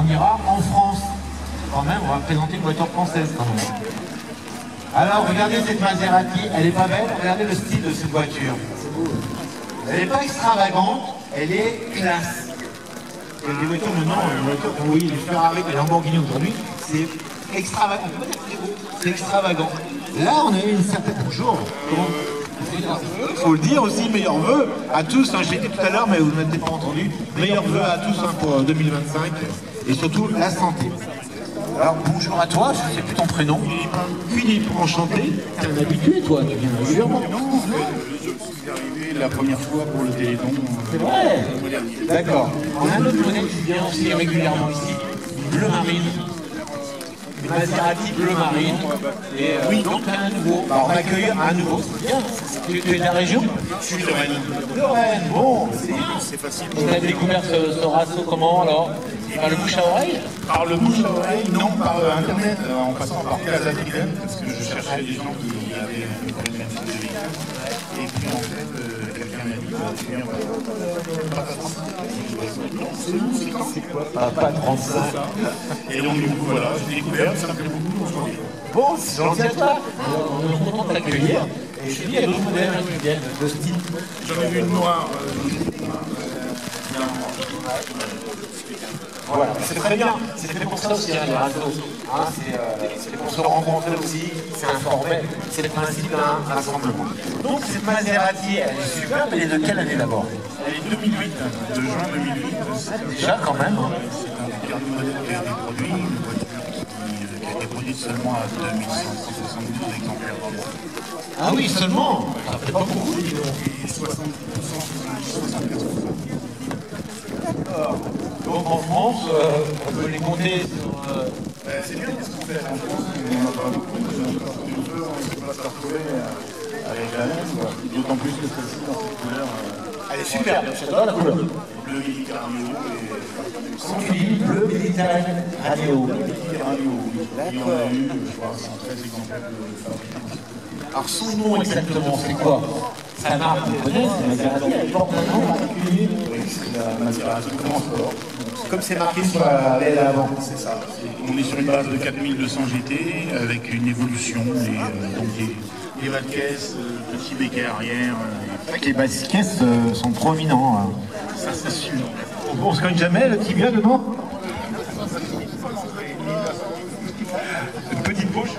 on ira en France. Quand même, on va présenter une voiture française quand même. Alors, regardez cette Maserati, elle est pas belle, regardez le style de cette voiture. Elle n'est pas extravagante, elle est classe. Et les voitures maintenant, les voitures comme oui, les Ferrari, les Lamborghini aujourd'hui, c'est extravagant. C'est extravagant. Là, on a eu une certaine... Bonjour. Il faut le dire aussi, meilleurs vœux à tous. Hein, je l'ai dit tout à l'heure, mais vous ne m'avez pas entendu. Meilleurs vœux à tous hein, pour 2025 et surtout la santé. Alors bonjour à toi, je ne sais plus ton prénom. Philippe, enchanté. T'es un habitué toi, tu viens régulièrement. Non, je suis arrivé la première fois pour le Téléthon. C'est vrai. D'accord. On a un autre modèle qui vient aussi régulièrement ici, bleu marine. Une Maserati bleu marine. Et oui, donc un nouveau. Alors, on accueille un nouveau, c'est bien. Tu es de la région? Je suis de Rennes. Lorraine, bon, c'est bien. C'est facile. Vous avez découvert ce raceau comment alors? Par le bouche à oreille? Par le bouche à oreille, non, par Internet, en passant par Casa Client, parce que je cherchais des gens qui avaient une problématique de véhicule. Et puis en fait, quelqu'un m'a dit, tu viens pas 35. C'est quoi? Pas 35. Et donc du coup, voilà, j'ai découvert, ça me plaît beaucoup aujourd'hui. Bon, c'est gentil à toi. On est content de t'accueillir. Et je te dis, il y a d'autres modèles qui viennent de ce type. J'en ai vu une noire. Voilà, c'est très bien. C'est fait pour ça aussi, hein, les réseaux. Hein, c'est pour se rencontrer aussi, c'est informel. C'est le principe d'un rassemblement. Donc cette Maserati, elle est superbe. Elle est de quelle année d'abord? Elle est 2008, de juin 2008. Déjà quand même. Hein. C'est un des derniers modèles qui a été produit, une voiture qui a été produite seulement à 2172 exemplaires dans le monde. Ah oui, seulement. Ça fait pas beaucoup. Et 74%. Donc en France, on peut les compter sur... C'est bien parce qu'en fait, en France, on n'en a pas beaucoup. On ne peut pas se retrouver avec la même. D'autant plus que celle-ci, dans cette couleur. Elle est superbe, j'adore la couleur. Bleu Méditerranéo Sans fil, bleu Méditerranéo. Méditerranéo. Il y en a eu, je crois, 113 exemplaires de fabrication. Alors son nom exactement, c'est quoi? Sa marque, vous connaissez, c'est Maserati, elle porte un nom particulier. Oui, c'est la Maserati Grand Sport. Comme c'est marqué sur l'aile avant. C'est ça. On est sur une base de 4200 GT avec une évolution et donc des bas de caisse, petits béquets arrière. C'est vrai que les basses caisses sont prominents. Hein. Ça c'est sûr. On se cogne jamais le tibia dedans? Une petite bouche.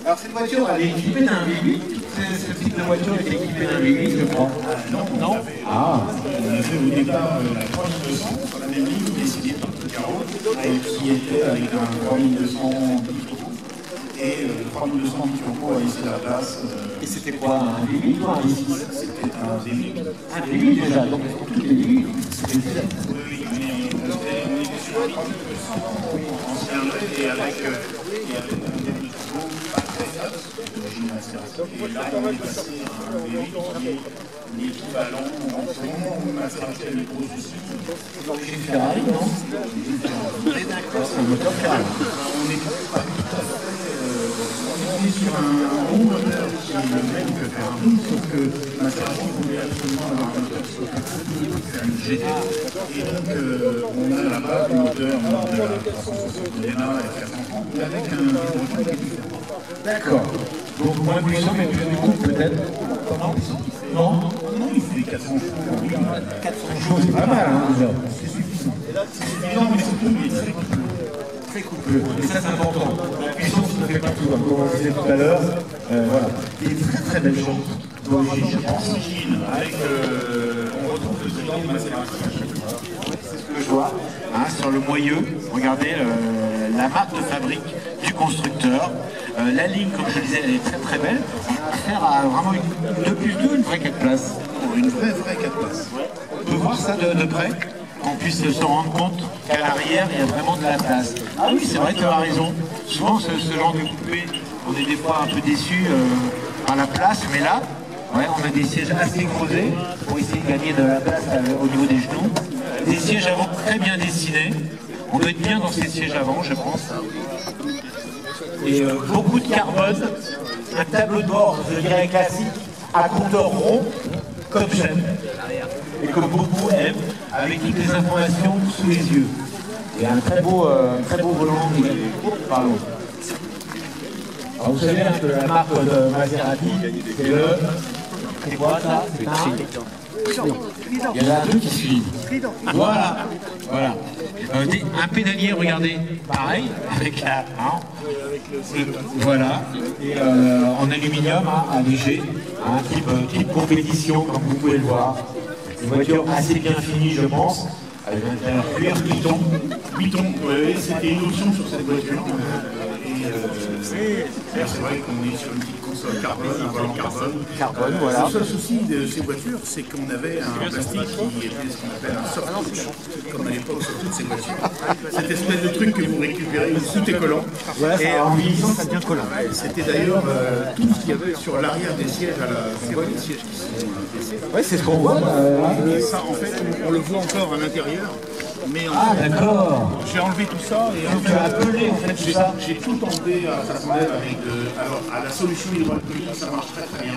Alors cette voiture, elle est équipée d'un V8. Ce type de voiture est équipée d'un V8, je crois. Non. Ah. On avait au départ la 3200 sur la même ligne décidée par Picaro qui était avec un 3200 Picoco. Et le 3200 Picoco a laissé la place. Et c'était quoi, un V8 ou un V6? C'était un V8. Un V8 déjà, donc toutes les V8. Oui, on était sur un 3200 ancien et avec un turbo pas très neuf, d'origine Maserati. Et là, on est passé à un V8 qui est l'équivalent en ce moment où Maserati a les gros soucis. D'origine Ferrari, non? C'est un moteur Ferrari. On est pas tout à fait. On est sur un bon moteur qui est le même que Ferrari, sauf que Maserati voulait absolument avoir un moteur sur faire une GT. Et donc, on a la base du moteur de la 360 Dena et 430, mais avec un hydrogène qui est différent. D'accord. Donc moins puissant, mais plus du coup peut-être. Non? Non, il fait 400 chevaux. 400 chevaux, c'est pas mal, hein, déjà. C'est suffisant. C'est suffisant, mais surtout, il est très coûteux. Très coûteux. Et ça, c'est important. La puissance ne fait pas tout, hein, comme on disait tout à l'heure. Voilà. Et très très belle chose. D'origine, je pense. Origine, avec, on retrouve le triangle Maserati à chaque fois. C'est ce que je vois. Hein, sur le moyeu, regardez la marque de fabrique du constructeur. La ligne, comme je le disais, elle est très très belle. On peut faire vraiment une 2+2, une vraie 4 places. Une vraie 4 places. On peut voir ça de près, qu'on puisse se rendre compte qu'à l'arrière, il y a vraiment de la place. Ah oui, c'est vrai, tu as raison. Souvent, ce genre de coupé, on est des fois un peu déçus par la place, mais là, ouais, on a des sièges assez creusés pour essayer de gagner de la place au niveau des genoux. Des sièges avant très bien dessinés. On doit être bien dans ces sièges avant, je pense. Et beaucoup de carbone, un tableau de bord, je dirais classique, à compteur rond, comme j'aime, et que beaucoup aiment, avec toutes les informations sous les yeux. Et un très beau volant. Pardon. Alors vous savez que la marque de Maserati, c'est quoi ça? Il y en a deux qui suivent. Voilà. Un pédalier, regardez, pareil, avec la. Voilà. Et en aluminium, allégé, un type compétition, comme vous pouvez le voir. Une voiture assez bien finie, je pense, avec un intérieur cuir, Python. Oui, c'était une option sur cette voiture. C'est vrai qu'on est sur une petite console carbone, un volant carbone. Voilà. Le seul souci de ces voitures, c'est qu'on avait un plastique qui était ce qu'on appelle un soft touch, comme à l'époque sur toutes ces voitures. Cette espèce de truc que vous récupérez, tout est collant. Voilà, et en vieillissant, ça devient collant. C'était d'ailleurs tout ce qu'il y avait sur l'arrière des sièges à la voit, les sièges qui sont baissés. Oui, c'est ce qu'on voit. Et ça, en fait, on le voit encore à l'intérieur. Mais Ah, d'accord. j'ai enlevé tout ça et Tu as appelé en fait tout ça. j'ai tout enlevé à sa semelle avec alors à la solution hydroalcoolique, ça marche très bien.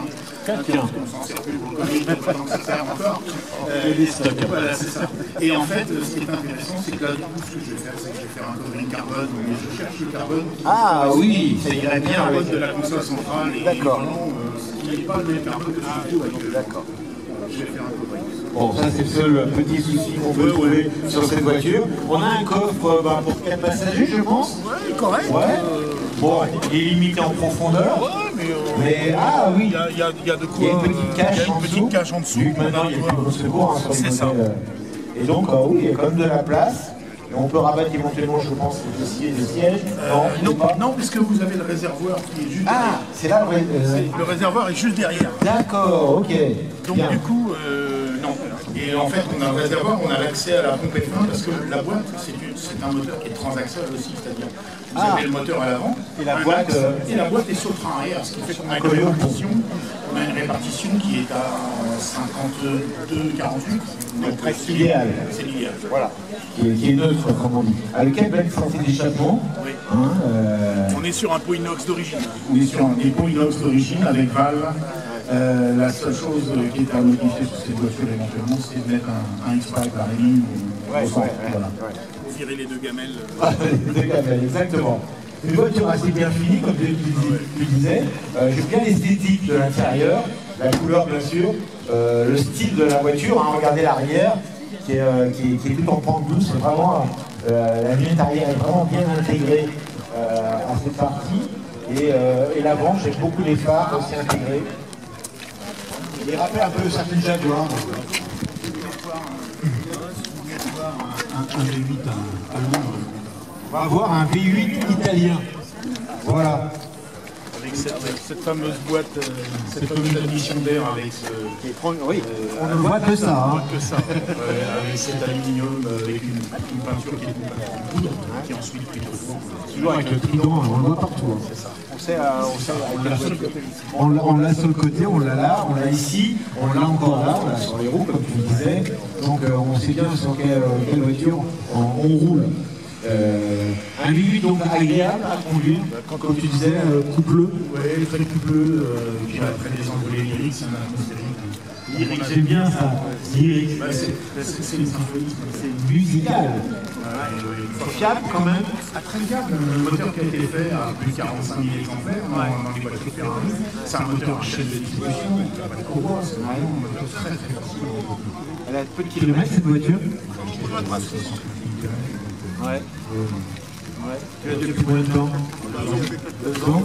On s'en sert plus pour le Covid, donc ça sert encore. Voilà, c'est ça. Et en fait, ce qui est intéressant, c'est que là, du coup, ce que je vais faire, c'est que je vais faire un covering carbone, mais je cherche le carbone. Ah oui, ça irait bien Le avec. carbone de la console centrale et vraiment, ce qui n'est pas le même carbone que je trouve avec. D'accord. Je vais faire un covering. Bon, ça c'est le seul petit souci qu'on peut trouver sur cette voiture. On a un coffre pour 4 passagers, je pense. Ouais, correct. Ouais. Bon, il est limité en profondeur. Ouais, mais ah oui, il y a de quoi. Il y a une petite cache en dessous. Vu que maintenant il y a plus de secours sur le modèle. Et donc, oui, il y a quand même de la place. Et on peut rabattre éventuellement, je pense, le siège. Non, puisque vous avez le réservoir qui est juste derrière. Ah, c'est là le réservoir est juste derrière. D'accord, ok. Donc du coup, non. Et en fait, on a le réservoir, on a l'accès à la pompe F1 parce que la boîte, c'est un moteur qui est transaxial aussi, c'est-à-dire vous avez le moteur à l'avant et la boîte est sur le frein arrière, ce qui fait qu'on a une répartition qui est à 52-48. Donc presque idéal. C'est l'idéal. Voilà. Qui est neutre, comme on dit. Avec quelle belle sortie d'échappement. Oui. Hein, on est sur un pot inox d'origine. On est sur un pot inox d'origine avec valve. La seule chose qui est à modifier sur cette voiture éventuellement, c'est de mettre un X-Pack à la ligne au centre. Voilà. Virer les deux gamelles. Les deux gamelles, exactement. Une voiture assez bien finie, comme tu disais. J'aime bien l'esthétique de l'intérieur, la couleur bien sûr, le style de la voiture. Hein, regardez l'arrière, qui est tout en pente douce. C'est vraiment la lunette arrière est vraiment bien intégrée à cette partie. Et l'avant, j'aime beaucoup les phares aussi intégrés. Il rappelle un peu certaines Jaguar. Un V8 allemand. On va avoir un V8 italien. Voilà. Avec cette fameuse boîte, cette fameuse addition d'air avec ce. Oui, on ne voit que ça. Hein. Que ça. Avec cet aluminium, avec une peinture qui est en poudre, qui est ensuite prise au fond. Toujours avec le trident, on le voit partout. Hein. C'est ça. On l'a sur le côté, on l'a là, on l'a ici, on l'a encore là, on l'a sur les roues, comme tu disais. Donc on sait bien sur quelle voiture on roule. Un V8 donc agréable à conduire, comme tu disais, coupleux. Oui, très coupleux, qui va après des envolées lyriques, c'est un atmosphérique. Lyrique, c'est bien ça. Lyrique. C'est une symphonie. C'est musical. Fiable quand même. Très fiable. Le moteur qui a été fait à plus de 45 000 exemplaires dans les voitures Ferrari. C'est un moteur à chaîne de distribution, pas de courroie, c'est vraiment un moteur très très facile. Elle a peu de kilomètres cette voiture. Ouais. Tu l'as depuis combien de temps? 2 ans.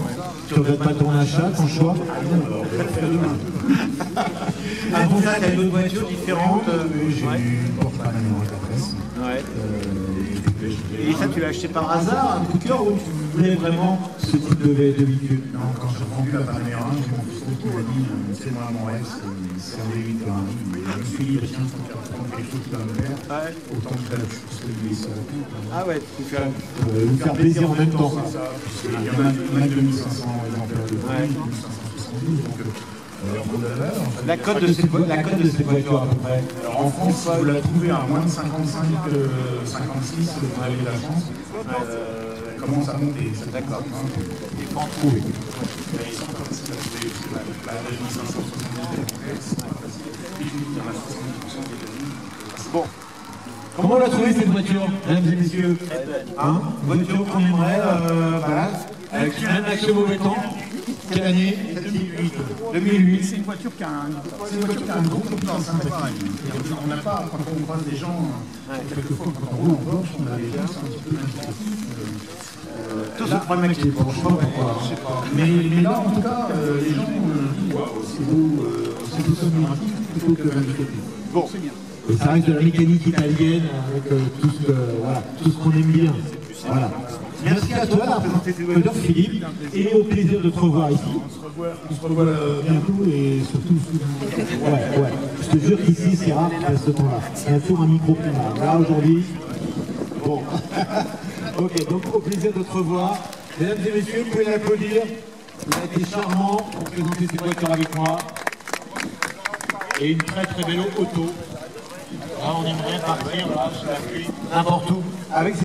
Tu ne regrettes pas ton achat, ton choix? Avant ça, tu as une autre voiture différente? J'ai une Porsche Panamera Caprice. Ouais. Et ça, tu l'as acheté par hasard, un coup de cœur, ou tu voulais vraiment ce type de véhicule? Non, quand j'ai vendu la Panamera, j'ai mon fils qui m'a dit c'est moi mon rêve, c'est un V8 Ferrari. Je me suis dit, tiens, je peux faire quelque chose qui va me plaire. Autant que je lui ai sorti. Ah ouais, tu peux lui faire plaisir en même temps. Il y en a 2500 exemplaires de prix, 2572, donc la cote de cette voiture à peu près. Alors en France, vous la trouvez à moins de 55, 56, vous avez de la chance. Elle commence à monter. D'accord. Il faut en trouver. Mais ils sont pas faciles à trouver. La 2570 c'est pas facile. Puis il y en a 70% des gagnants. Bon. Comment on l'a trouvé cette voiture, mesdames et messieurs? Hein, voiture qu'on aimerait, voilà, avec même accès au mauvais temps. Quelle année? 2008. 2008. C'est une voiture qui a un gros potentiel. On n'a pas, quand on croise des gens, quelquefois quand on roule en Porsche, on a les gens un petit peu Tout ce problème qui est Porsche, je sais pas. Mais là, en tout cas, les gens disent waouh, c'est tout admiratif plutôt que handicapé. Bon, et ça reste de la mécanique italienne avec tout ce qu'on aime bien. Voilà. Merci à toi d'avoir présenté cette voiture, Philippe, et au plaisir de te revoir ici. On se revoit bientôt et surtout. Ouais. Je te jure qu'ici, c'est rare qu'il fasse ce temps-là. Il y a toujours un micro plus rare. Là, aujourd'hui, bon. Ok, donc au plaisir de te revoir. Mesdames et messieurs, vous pouvez l'applaudir. Il a été charmant pour présenter cette voiture avec moi. Et une très très belle auto. Là, on aimerait partir, là, sous la pluie, n'importe où. Avec